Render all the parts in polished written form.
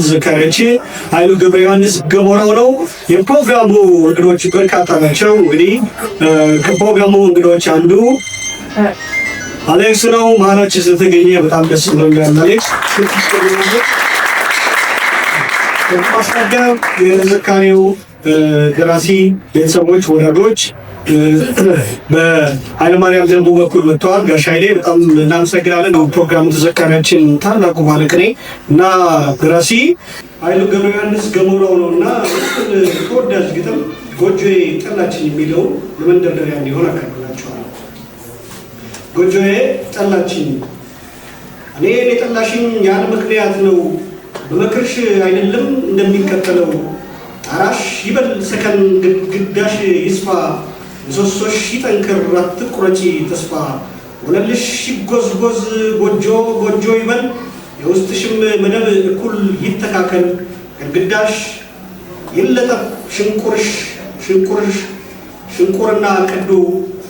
ዘካሪያች ኃይሉ ገብረ ዮሐንስ ገሞራው ነው። የፕሮግራሙ እንግዶች በርካታ ናቸው። እንግዲህ ከፕሮግራሙ እንግዶች አንዱ አሌክስ ነው። መሀላችን ስለተገኘ በጣም ደስ ብሎኛል። አሌክስ ማስታገብ የዘካሪው ደራሲ ቤተሰቦች ወዳጆች በኃይለማርያም ዘንቡ በኩል መጥተዋል። ጋሽ ኃይሌ በጣም እናመሰግናለን። ፕሮግራሙ ተዘካሪያችን ታላቁ ባለቅኔ እና ደራሲ ኃይሉ ገብረ ዮሐንስ ገሞራው ነው እና ተወዳጅ ግጥም ጎጆዬ ጠላችኝ የሚለው ለመንደርደሪያ እንዲሆን አቀርብላችኋል። ጎጆዬ ጠላችኝ፣ እኔ የጠላሽኝ ያለ ምክንያት ነው። በመክርሽ አይደለም እንደሚከተለው አራሽ ይበል ሰከን ግዳሽ ይስፋ ምሰሶሽ ይጠንክር አትቁረጪ ተስፋ ወለልሽ ይጎዝጎዝ ጎጆ ጎጆ ይበል የውስጥሽም መደብ እኩል ይተካከል ግድግዳሽ ይለጠፍ ሽንቁርና ቀዱ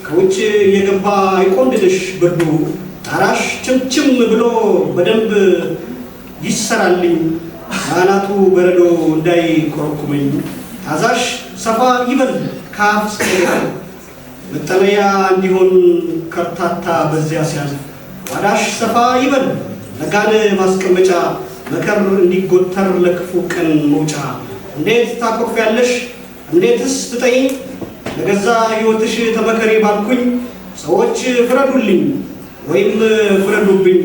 ከውጭ የገባ አይቆንድልሽ ብርዱ ጣራሽ ችምችም ብሎ በደንብ ይሰራልኝ አናቱ በረዶ እንዳይኮረኩመኝ ታዛሽ ሰፋ ይበል ካፍ መጠለያ እንዲሆን ከርታታ በዚያ ሲያልፍ ዋዳሽ ሰፋ ይበል ለጋለ ማስቀመጫ መከር እንዲጎተር ለክፉ ቀን መውጫ እንዴት ታኮርፊያለሽ እንዴትስ ትጠይ ለገዛ ሕይወትሽ ተመከሪ ባልኩኝ ሰዎች ፍረዱልኝ ወይም ፍረዱብኝ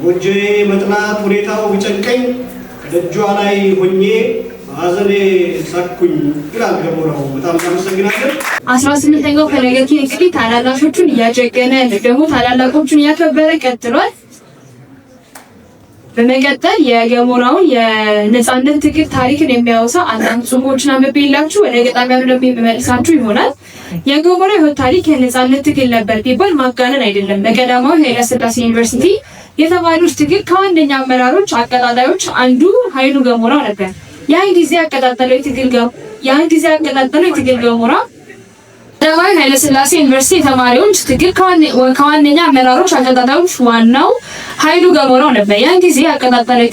ጎጆዬ መጥናት ሁኔታው ቢጨንቀኝ ከደጇ ላይ ሆኜ ማዘኔ ሳኩኝ ይላል ገሞራው። በጣም አመሰግናለሁ። 18ኛው ፈለገ እንግዲህ ታላላቆቹን እያጀገነ ደግሞ ታላላቆቹን እያከበረ ቀጥሏል። በመቀጠል የገሞራውን የነጻነት ትግል ታሪክን የሚያወሳ አንዳንድ ጽሁፎችን አንብቤላችሁ ወደ ገጣሚያኑ እንደሚመልሳችሁ ይሆናል። የገሞራው ሕይወት ታሪክ የነጻነት ትግል ነበር ቢባል ማጋነን አይደለም። በቀዳማዊ ኃይለ ሥላሴ ዩኒቨርሲቲ የተማሪዎች ትግል ከዋነኛ አመራሮች አቀጣጣዮች አንዱ ኃይሉ ገሞራው ነበር። ያን ጊዜ ያቀጣጠለው የትግል ገሞራ ቀዳማዊ ኃይለ ሥላሴ ዩኒቨርሲቲ የተማሪዎች ትግል ከዋነኛ አመራሮች አቀጣጣዮች ዋናው ኃይሉ ገሞራው ነበር። ያን ጊዜ ያቀጣጠለው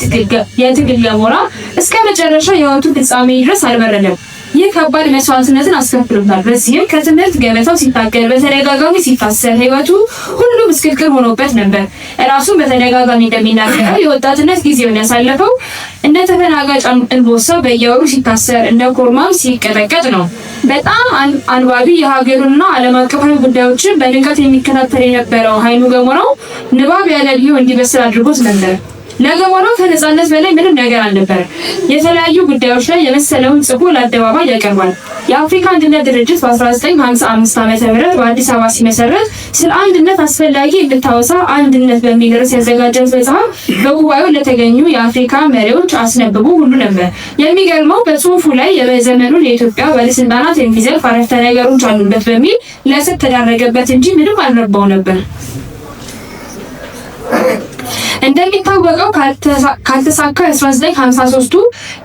የትግል ገሞራ እስከ መጨረሻው የሕይወቱ ፍጻሜ ድረስ አልበረደም። ይህ ከባድ መስዋዕትነትን አስከፍሎታል። በዚህም ከትምህርት ገበታው ሲታገል በተደጋጋሚ ሲታሰር ሕይወቱ ሁሉ ምስቅልቅል ሆኖበት ነበር። ራሱን በተደጋጋሚ እንደሚናገረው የወጣትነት ጊዜውን ያሳለፈው እንደ ተፈናጋጭ እንቦሳ በየወሩ ሲታሰር እንደ ኮርማም ሲቀጠቀጥ ነው። በጣም አንባቢ የሀገሩንና ዓለም አቀፋዊ ጉዳዮችን በንቃት የሚከታተል የነበረው ኃይሉ ገሞራው ንባብ ያለ ዕድሜው እንዲበስል አድርጎት ነበር። ለገሞራው ከነጻነት በላይ ምንም ነገር አልነበረም። የተለያዩ ጉዳዮች ላይ የመሰለውን ጽፎ ለአደባባይ ያቀርባል። የአፍሪካ አንድነት ድርጅት በ1955 ዓ.ም በአዲስ አበባ ሲመሰረት ስለ አንድነት አስፈላጊ እንድታወሳ አንድነት በሚል ርዕስ ያዘጋጀው መጽሐፍ በጉባኤው ለተገኙ የአፍሪካ መሪዎች አስነብቦ ሁሉ ነበር። የሚገርመው በጽሁፉ ላይ የዘመኑን የኢትዮጵያ ባለስልጣናት የሚዘልፍ አረፍተ ነገሮች አሉበት በሚል ለስር ተዳረገበት እንጂ ምንም አልረባው ነበር። እንደሚታወቀው ካልተሳካ 1953ቱ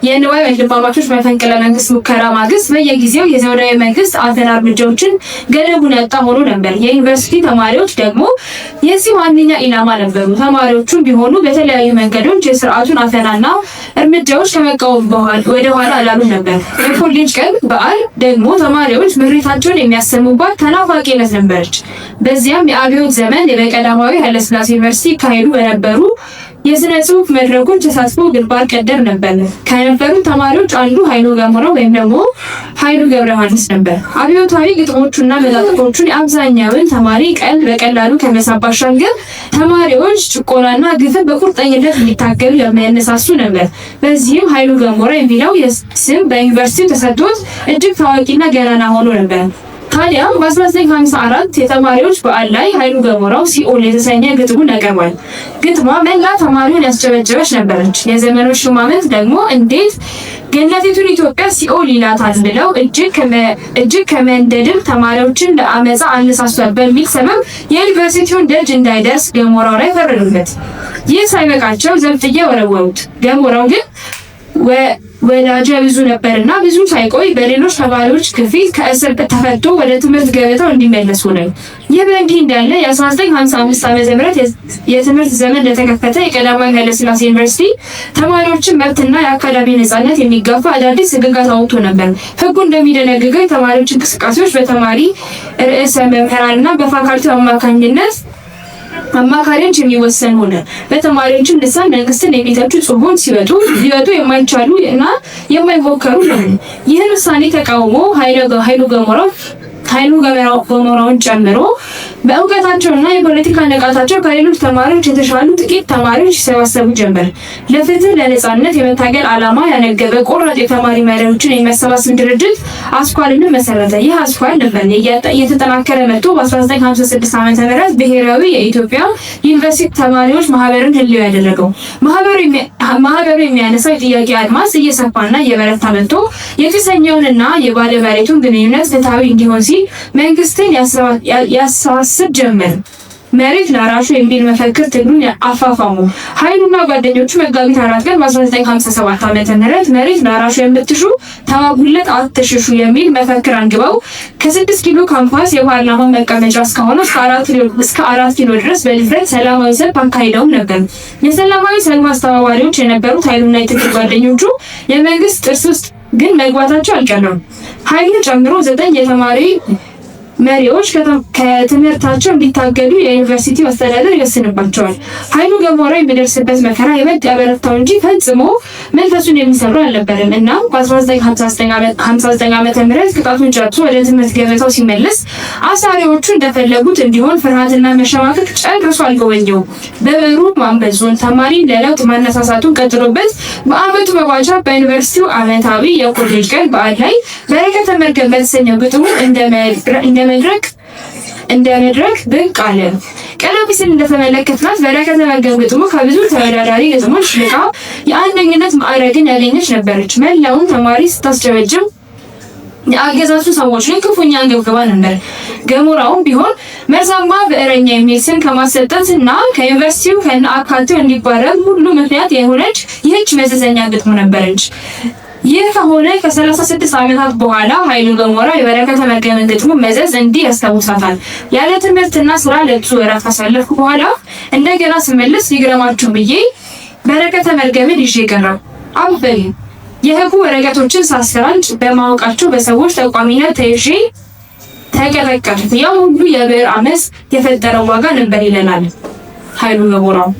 የንዋይ ወንድማማቾች መፈንቅለ መንግስት ሙከራ ማግስት በየጊዜው የዘውዳዊ መንግስት አፈና እርምጃዎችን ገደቡን ያጣ ሆኖ ነበር። የዩኒቨርሲቲ ተማሪዎች ደግሞ የዚህ ዋነኛ ኢላማ ነበሩ። ተማሪዎቹም ቢሆኑ በተለያዩ መንገዶች የስርዓቱን አፈናና እርምጃዎች ከመቃወም ወደ ኋላ አላሉም ነበር። የኮሌጅ ቀን በዓል ደግሞ ተማሪዎች ምሬታቸውን የሚያሰሙባት ተናፋቂ ዕለት ነበረች። በዚያም የአብዮት ዘመን በቀዳማዊ ኃይለ ሥላሴ ዩኒቨርሲቲ ካሄዱ በነበሩ የስነ ጽሁፍ መድረኮች ተሳትፎ ግንባር ቀደም ነበር። ከነበሩ ተማሪዎች አንዱ ኃይሉ ገሞራው ወይም ደግሞ ኃይሉ ገብረ ዮሐንስ ነበር። አብዮታዊ ግጥሞቹና መጣጥፎቹን የአብዛኛውን ተማሪ ቀልብ በቀላሉ ከመሳብ ባሻገር ተማሪዎች ጭቆናና ግፍን በቁርጠኝነት እንዲታገሉ የሚያነሳሱ ነበር። በዚህም ኃይሉ ገሞራ የሚለው ስም በዩኒቨርሲቲው ተሰጥቶት እጅግ ታዋቂና ገናና ሆኖ ነበር። ታዲያም በ1954 የተማሪዎች በዓል ላይ ኃይሉ ገሞራው ሲኦል የተሰኘ ግጥሙን ያቀርባል። ግጥሟ መላ ተማሪውን ያስጨበጨበች ነበረች። የዘመኖች ሹማምንት ደግሞ እንዴት ገነቲቱን ኢትዮጵያ ሲኦል ይላታል ብለው እጅግ ከመንደድም ተማሪዎችን ለአመፃ አነሳሷል በሚል ሰበብ የዩኒቨርሲቲውን ደጅ እንዳይደርስ ገሞራው ላይ ፈረዱበት። ይህ ሳይበቃቸው ዘብጥያ ወረወሩት። ገሞራው ግን ወላጅ ብዙ ነበርና ብዙ ሳይቆይ በሌሎች ተማሪዎች ግፊት ከእስር ተፈቶ ወደ ትምህርት ገበታው እንዲመለስ ሆነ። ይህ በእንዲህ እንዳለ የ1955 ዓ.ም የትምህርት ዘመን እንደተከፈተ የቀዳማዊ ኃይለ ሥላሴ ዩኒቨርሲቲ ተማሪዎችን መብትና የአካዳሚ ነጻነት የሚጋፋ አዳዲስ ሕግጋት አውጥቶ ነበር። ሕጉ እንደሚደነግገው የተማሪዎች እንቅስቃሴዎች በተማሪ ርዕሰ መምህራንና በፋካልቲው አማካሪዎች የሚወሰን ሆነ። በተማሪዎችም ልሳን መንግስትን የሚተቹ ጽሁፎች ሊወጡ የማይቻሉ እና የማይሞከሩ ነው። ይህን ውሳኔ ተቃውሞ ኃይሉ ገሞራውን ጨምሮ በእውቀታቸውና የፖለቲካ ንቃታቸው ከሌሎች ተማሪዎች የተሻሉ ጥቂት ተማሪዎች ይሰባሰቡ ጀመር። ለፍትህ ለነጻነት የመታገል ዓላማ ያነገበ ቆራጥ የተማሪ መሪዎችን የሚያሰባስብ ድርጅት አስኳልን መሰረተ። ይህ አስኳል ነበር እየተጠናከረ መጥቶ በ1956 ዓ.ም ብሔራዊ የኢትዮጵያ ዩኒቨርሲቲ ተማሪዎች ማህበርን ህልው ያደረገው። ማህበሩ የሚያነሳው የጥያቄ አድማስ እየሰፋና እየበረታ መጥቶ የጭሰኛውንና የባለመሬቱን ግንኙነት ፍትሃዊ እንዲሆን ሲል መንግስትን ያሳስብ ጀመር። መሬት ላራሹ የሚል መፈክር ትግሉን አፋፋሙ። ኃይሉና ጓደኞቹ መጋቢት 4 ቀን በ1957 ዓ.ም መሬት ላራሹ የምትሹ ተዋጉለት አትሽሹ የሚል መፈክር አንግበው ከ6 ኪሎ ካምፓስ የፓርላማ መቀመጫ እስከሆነ እስከ 4 ኪሎ ድረስ በድፍረት ሰላማዊ ሰልፍ አካሂደውም ነበር። የሰላማዊ ሰልፍ አስተባባሪዎች የነበሩት ኃይሉና የትግል ጓደኞቹ የመንግስት ጥርስ ውስጥ ግን መግባታቸው አልቀረም። ኃይሉን ጨምሮ 9 የተማሪ መሪዎች ከትምህርታቸው እንዲታገዱ የዩኒቨርሲቲው አስተዳደር ይወስንባቸዋል። ኃይሉ ገሞራ የሚደርስበት መከራ ይበልጥ ያበረታው እንጂ ፈጽሞ መንፈሱን የሚሰብረው አልነበረም። እና በ1959 ዓ.ም ቅጣቱን ጨርሶ ወደ ትምህርት ገበታው ሲመለስ አሳሪዎቹ እንደፈለጉት እንዲሆን ፍርሃትና መሸማቀቅ ጨርሶ አልጎበኘውም። በብዕሩ ማንበዙን ተማሪ ለለውጥ ማነሳሳቱን ቀጥሎበት በአመቱ መባቻ በዩኒቨርሲቲው ዓመታዊ የኮሌጅ ቀን በዓል ላይ በረከተ መርገም በተሰኘው ግጥሙ እንደ መድረክ ብቅ አለ። ቀደም ሲል እንደተመለከትናት በረከተ መርገም ግጥሙ ከብዙ ተወዳዳሪ ግጥሞች ልቃ የአንደኝነት ማዕረግን ያገኘች ነበረች። መላውን ተማሪ ስታስጨበጭብ የአገዛዙ ሰዎች ላይ ክፉኛ አንገብግባ ነበር። ገሞራውም ቢሆን መርዛማ ብዕረኛ የሚል ስም ከማሰጠት እና ከዩኒቨርሲቲው ከነአካቴው እንዲባረር ሁሉ ምክንያት የሆነች ይህች መዘዘኛ ግጥሙ ነበረች። ይህ ከሆነ ከ36 ዓመታት በኋላ ኃይሉ ገሞራ የበረከተ መርገም ግጥሙ መዘዝ እንዲህ ያስታውሳታል። ያለ ትምህርትና ስራ ለብዙ ወራት ካሳለፍኩ በኋላ እንደገና ስመለስ ይግረማችሁ ብዬ በረከተ መርገምን ይዤ ቀረብኩ። አበይ የህጉ ወረቀቶችን ሳስራጭ በማወቃቸው በሰዎች ተቋሚነት ተይዤ ተቀጠቀጥኩ። ያው ሁሉ የብዕር አመፅ የፈጠረው ዋጋ ነበር ይለናል ኃይሉ ገሞራው።